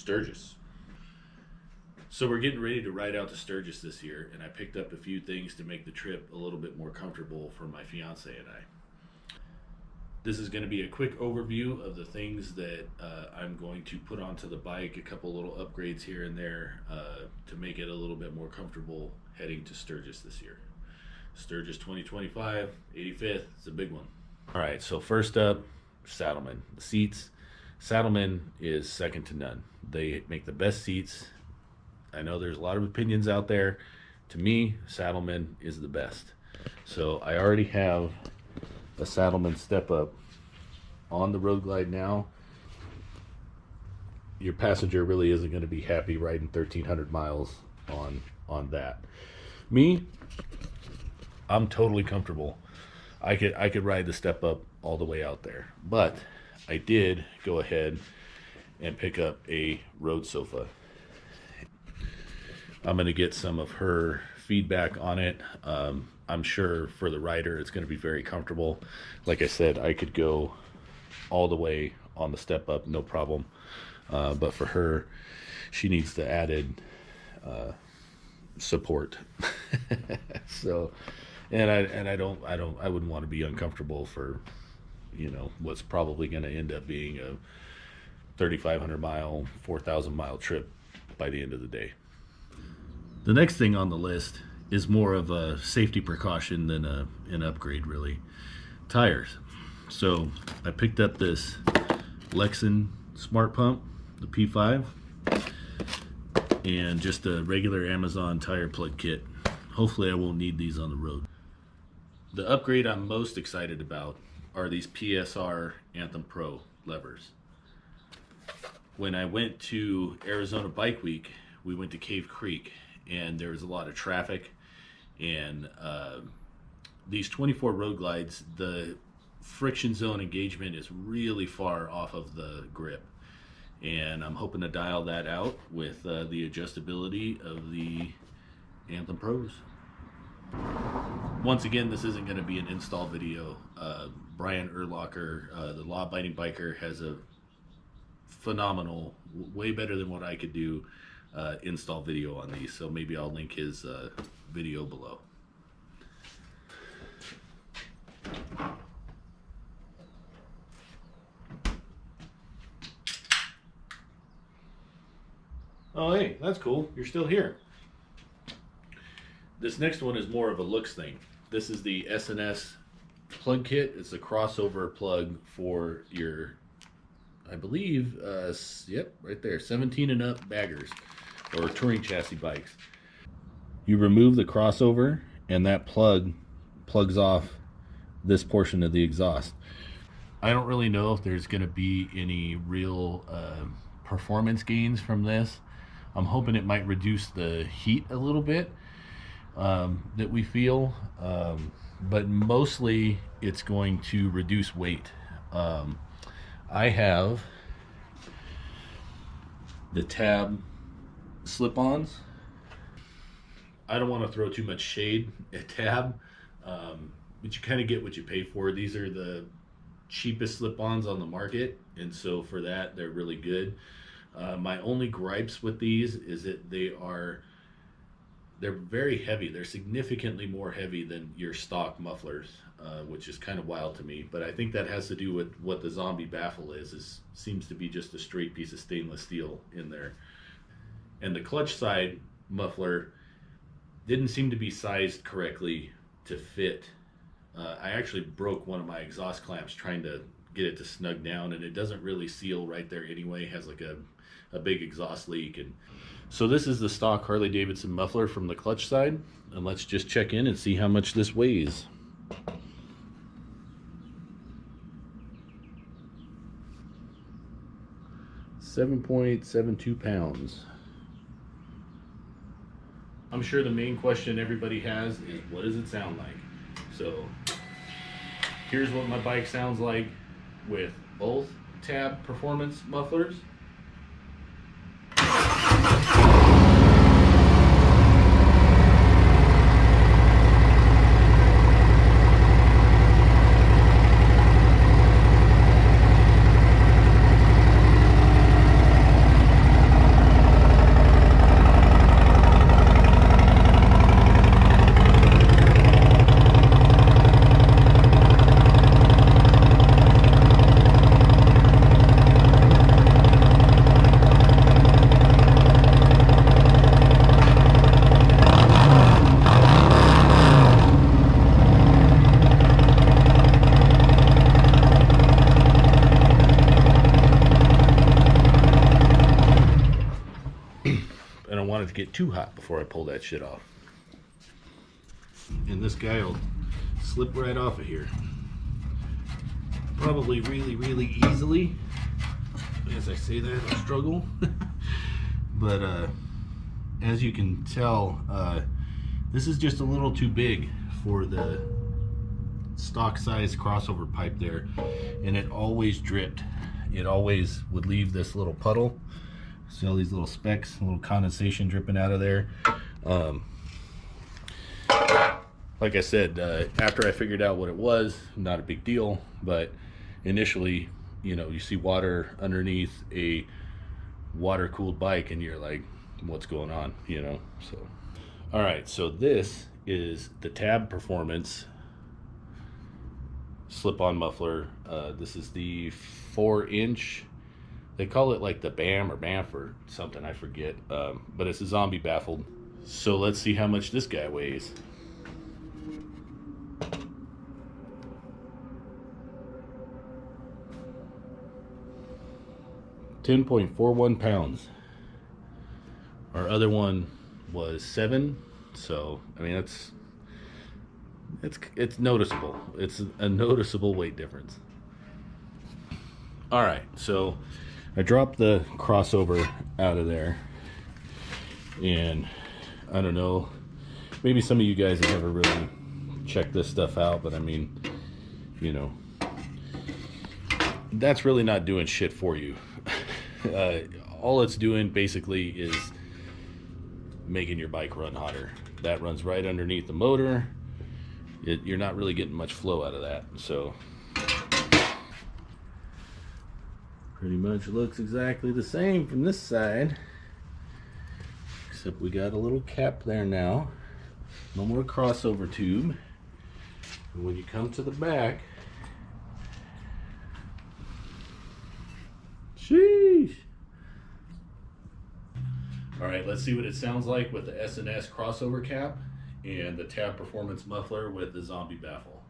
Sturgis. So we're getting ready to ride out to Sturgis this year, and I picked up a few things to make the trip a little bit more comfortable for my fiance and I. This is going to be a quick overview of the things that I'm going to put onto the bike, a couple little upgrades here and there to make it a little bit more comfortable heading to Sturgis this year. Sturgis 2025, 85th, it's a big one. All right, so first up, Saddlemen. The seats, Saddlemen is second to none. They make the best seats. I know there's a lot of opinions out there. To me, Saddlemen is the best. So I already have a Saddlemen step up on the Road Glide now. Your passenger really isn't going to be happy riding 1,300 miles on that. Me, I'm totally comfortable. I could ride the step up all the way out there, but I did go ahead and pick up a road sofa. I'm going to get some of her feedback on it. I'm sure for the rider it's going to be very comfortable. Like I said, I could go all the way on the step up, no problem. But for her, she needs the added support. So, and I wouldn't want to be uncomfortable for, you know, what's probably going to end up being a 3,500 mile, 4,000 mile trip by the end of the day. The next thing on the list is more of a safety precaution than an upgrade, really. Tires. So I picked up this LEXIN Smart Pump, the P5, and just a regular Amazon tire plug kit. Hopefully I won't need these on the road. The upgrade I'm most excited about are these PSR Anthem Pro Levers. When I went to Arizona Bike Week, we went to Cave Creek, and there was a lot of traffic, and these 24 Road Glides, the friction zone engagement is really far off of the grip, and I'm hoping to dial that out with the adjustability of the Anthem Pros. Once again, this isn't going to be an install video. Brian Urlacher, the law-abiding biker, has a phenomenal, way better than what I could do, install video on these, so maybe I'll link his video below. Oh hey, that's cool, you're still here. This next one is more of a looks thing. This is the S&S plug kit. It's a crossover plug for your, I believe, yep, right there, 17 and up baggers or touring chassis bikes. You remove the crossover and that plug plugs off this portion of the exhaust. I don't really know if there's going to be any real performance gains from this. I'm hoping it might reduce the heat a little bit that we feel, but mostly it's going to reduce weight. I have the tab slip-ons. I don't want to throw too much shade at tab, but you kind of get what you pay for. These are the cheapest slip-ons on the market, and so for that they're really good. My only gripes with these is that they're very heavy. They're significantly more heavy than your stock mufflers, which is kind of wild to me. But I think that has to do with what the zombie baffle is seems to be just a straight piece of stainless steel in there. And the clutch side muffler didn't seem to be sized correctly to fit. I actually broke one of my exhaust clamps trying to get it to snug down, and it doesn't really seal right there anyway. It has like a big exhaust leak. And so this is the stock Harley Davidson muffler from the clutch side, and let's just check in and see how much this weighs. .72 pounds. I'm sure the main question everybody has is, what does it sound like? So here's what my bike sounds like with both tab performance mufflers. want it to get too hot before I pull that shit off. And this guy will slip right off of here. Probably really easily. As I say that, I struggle. But as you can tell, this is just a little too big for the stock size crossover pipe there, and it always dripped. It always would leave this little puddle. See all these little specks, a little condensation dripping out of there. Like I said, after I figured out what it was, not a big deal, but initially, you know, you see water underneath a water-cooled bike and you're like, what's going on, you know? So all right, so this is the Tab Performance slip-on muffler. This is the 4-inch. They call it like the BAM or BAMF or something, I forget, but it's a zombie baffled. So let's see how much this guy weighs. £10.41 pounds. Our other one was 7, so I mean it's noticeable. It's a noticeable weight difference. All right, so I dropped the crossover out of there, and I don't know, maybe some of you guys have never really checked this stuff out, but I mean, you know, that's really not doing shit for you. All it's doing basically is making your bike run hotter. That runs right underneath the motor. You're not really getting much flow out of that, so pretty much looks exactly the same from this side, except we got a little cap there now. No more crossover tube. And when you come to the back, sheesh. All right, let's see what it sounds like with the S&S crossover cap and the Tab Performance muffler with the zombie baffle.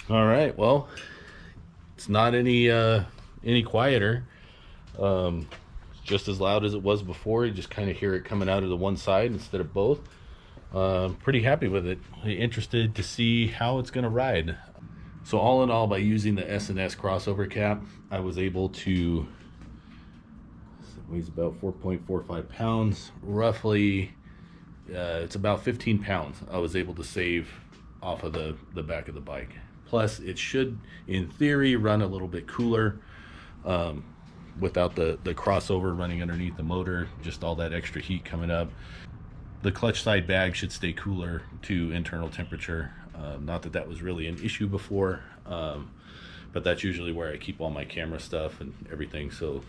All right, well, it's not any quieter. It's just as loud as it was before. You just kind of hear it coming out of the one side instead of both. Pretty happy with it. Interested to see how it's going to ride. So all in all, by using the S&S crossover cap, I was able to, it weighs about 4.45 pounds, roughly. It's about 15 pounds I was able to save off of the back of the bike. Plus, it should, in theory, run a little bit cooler without the crossover running underneath the motor, just all that extra heat coming up. The clutch side bag should stay cooler to internal temperature. Not that that was really an issue before, but that's usually where I keep all my camera stuff and everything. So,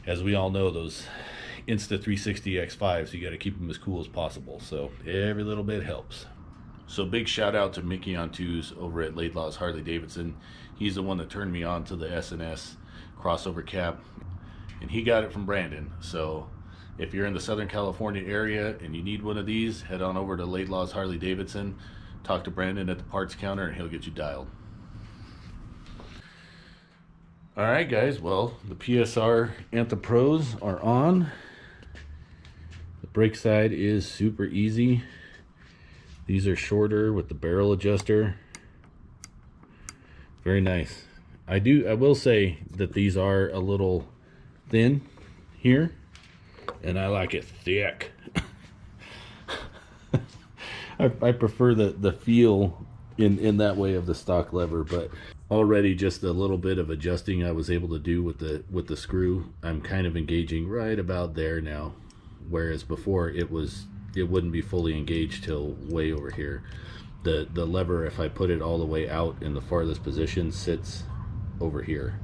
as we all know, those Insta360 X5s, you got to keep them as cool as possible. So, every little bit helps. So big shout out to Mickey on Twos over at Laidlaw's Harley Davidson. He's the one that turned me on to the S&S crossover cap, and he got it from Brandon. So if you're in the Southern California area and you need one of these, head on over to Laidlaw's Harley Davidson, talk to Brandon at the parts counter, and he'll get you dialed. All right, guys. Well, the PSR Anthem Pros are on. The brake side is super easy. These are shorter with the barrel adjuster. Very nice. I will say that these are a little thin here, and I like it thick. I prefer the feel in that way of the stock lever, but already just a little bit of adjusting I was able to do with the screw. I'm kind of engaging right about there now, whereas before it wouldn't be fully engaged till way over here. The lever, if I put it all the way out in the farthest position, sits over here.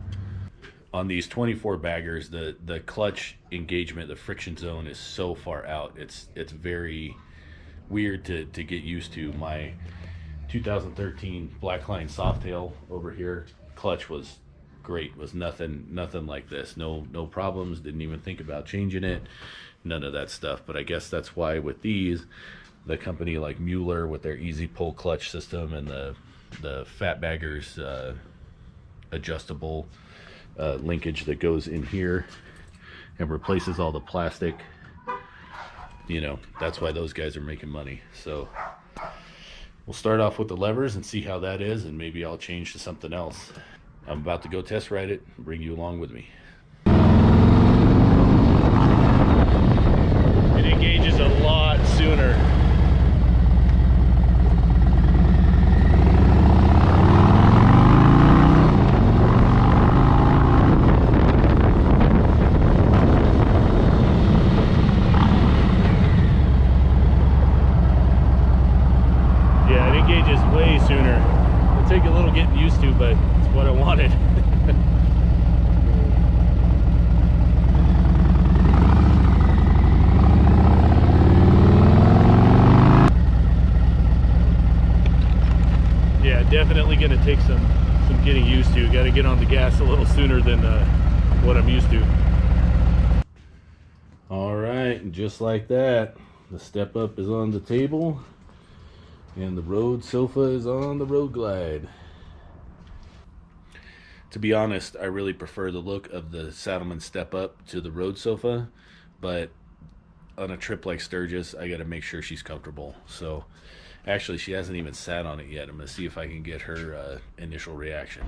On these 24 baggers, the clutch engagement, the friction zone is so far out. It's very weird to get used to. My 2013 Blackline Softail over here, clutch was great. Was nothing like this. No problems. Didn't even think about changing it. None of that stuff. But I guess that's why with these, the company like Mueller with their easy pull clutch system, and the Fat Baggers adjustable linkage that goes in here and replaces all the plastic, you know, that's why those guys are making money. So we'll start off with the levers and see how that is, and maybe I'll change to something else. I'm about to go test ride it and bring you along with me. It engages a lot sooner. Engages way sooner. It'll take a little getting used to, but it's what I wanted. Yeah, definitely gonna take some getting used to. Got to get on the gas a little sooner than what I'm used to. All right, and just like that, the step up is on the table. And the road sofa is on the road glide. To be honest, I really prefer the look of the Saddlemen step up to the road sofa, but on a trip like Sturgis, I got to make sure she's comfortable. So actually, she hasn't even sat on it yet. I'm going to see if I can get her initial reaction.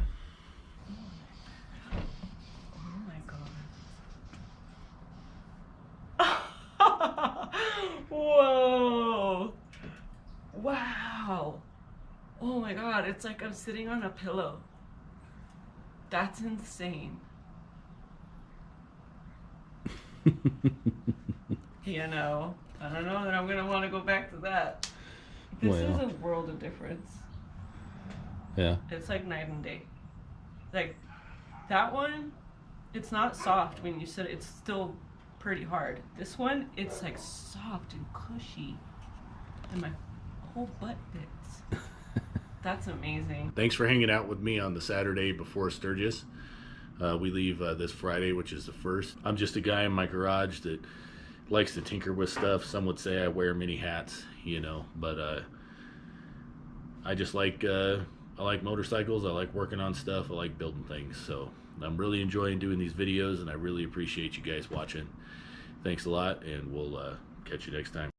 Whoa! Wow! Oh my god, it's like I'm sitting on a pillow. That's insane. You know, I don't know that I'm gonna want to go back to that. This is a world of difference. Yeah. It's like night and day. Like, that one, it's not soft when you sit, it's still pretty hard. This one, it's like soft and cushy. And my whole butt fits. That's amazing. Thanks for hanging out with me on the Saturday before Sturgis. We leave this Friday, which is the 1st. I'm just a guy in my garage that likes to tinker with stuff. Some would say I wear many hats, you know, but I just like I like motorcycles. I like working on stuff. I like building things. So I'm really enjoying doing these videos, and I really appreciate you guys watching. Thanks a lot, and we'll catch you next time.